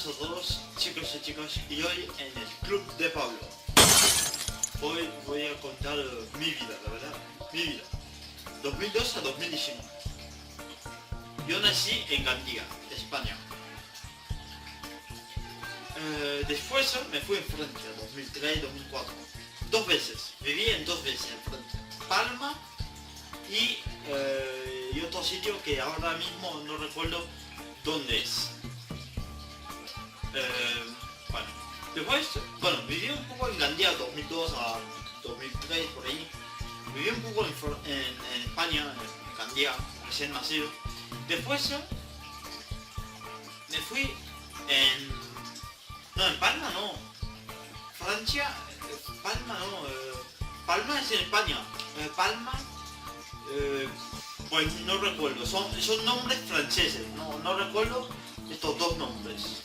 buenas a todos, chicos y chicas, y hoy en el Club de Pablo. Hoy voy a contar mi vida, la verdad, mi vida. 2002 a 2019. Yo nací en Gandía, España. Después me fui en Francia, 2003 y 2004. Dos veces, viví en dos veces en Francia. Palma y otro sitio que ahora mismo no recuerdo dónde es. Bueno, viví un poco en Gandía 2002 a 2003 por ahí. Viví un poco en España, en Gandía, recién nacido. Después me fui en Palma no. Francia, Palma no. Palma es en España. Palma, pues no recuerdo. Son nombres franceses. No recuerdo estos dos nombres.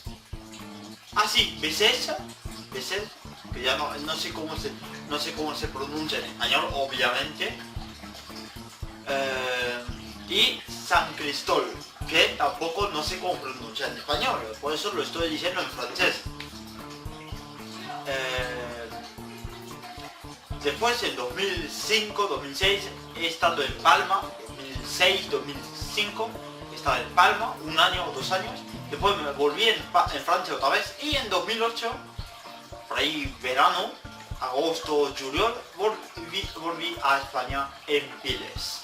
Ah sí, Bessèges, que ya no sé cómo se pronuncia en español, obviamente. Y San Cristol, que tampoco no sé cómo pronunciar en español, por eso lo estoy diciendo en francés. Después en 2005-2006 he estado en Palma, 2006-2005 he estado en Palma, un año o 2 años. Después me volví en Francia otra vez y en 2008, por ahí verano, agosto, julio, volví a España en Piles.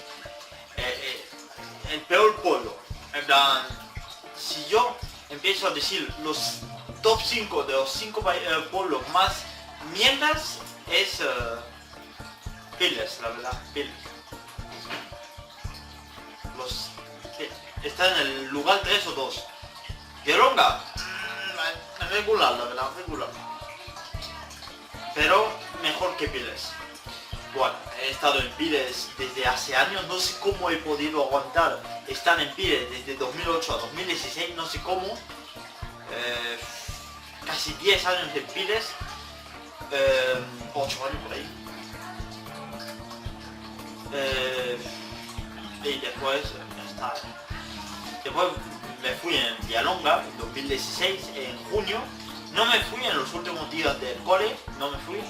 El peor pueblo. En plan, si yo empiezo a decir los top 5 de los 5 pueblos más mierdas, es Piles, la verdad, Piles. Está en el lugar 3 o 2. Villalonga, regular, la verdad, regular. Pero mejor que Piles. Bueno, he estado en Piles desde hace años, no sé cómo he podido aguantar estar en Piles desde 2008 a 2016, no sé cómo. Casi 10 años en Piles, 8 años por ahí. Y después, ya está. Después me fui en Villalonga en 2016, en junio. No me fui en los últimos días del cole, no me fui.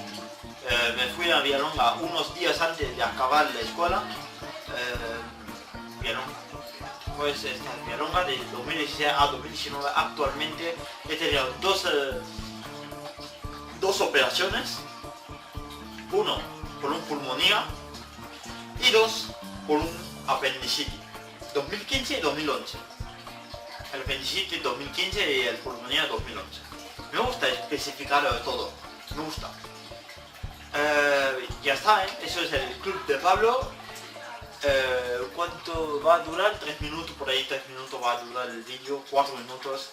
Me fui a Villalonga unos días antes de acabar la escuela. Villalonga. Pues esta es Villalonga de 2016 a 2019. Actualmente he tenido dos operaciones. Uno por un pulmonía y dos por un apendicitis. 2015 y 2011. El apendicitis 2015 y el pulmonía 2011. Me gusta especificar todo. Me gusta. Ya está, eso es el Club de Pablo. ¿Cuánto va a durar? 3 minutos por ahí, 3 minutos va a durar el vídeo, 4 minutos.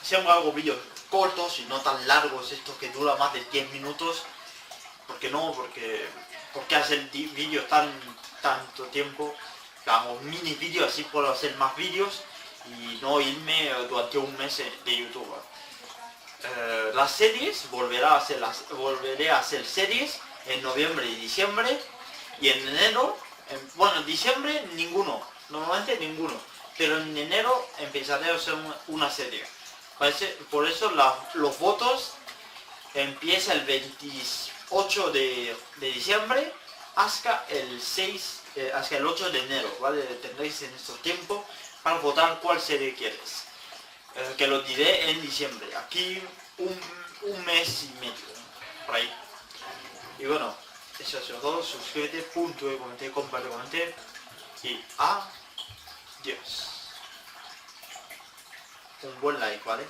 Siempre hago vídeos cortos y no tan largos, estos que duran más de 10 minutos. Porque hacer vídeos tanto tiempo. Hago mini vídeos, así puedo hacer más vídeos y no irme durante un mes de YouTube. Las series, volveré a hacer series en noviembre y diciembre, y en enero, diciembre ninguno, normalmente ninguno, pero en enero empezaré a hacer una serie. Por eso los votos empieza el 28 de diciembre hasta el 8 de enero, ¿vale? Tendréis en estos tiempos para votar cuál serie quieres. Que lo diré en diciembre, aquí un mes y medio, ¿no? Por ahí. Y bueno, eso ha sido todo. Suscríbete, puntúe, comenté, comparte y adiós. Un buen like, ¿vale?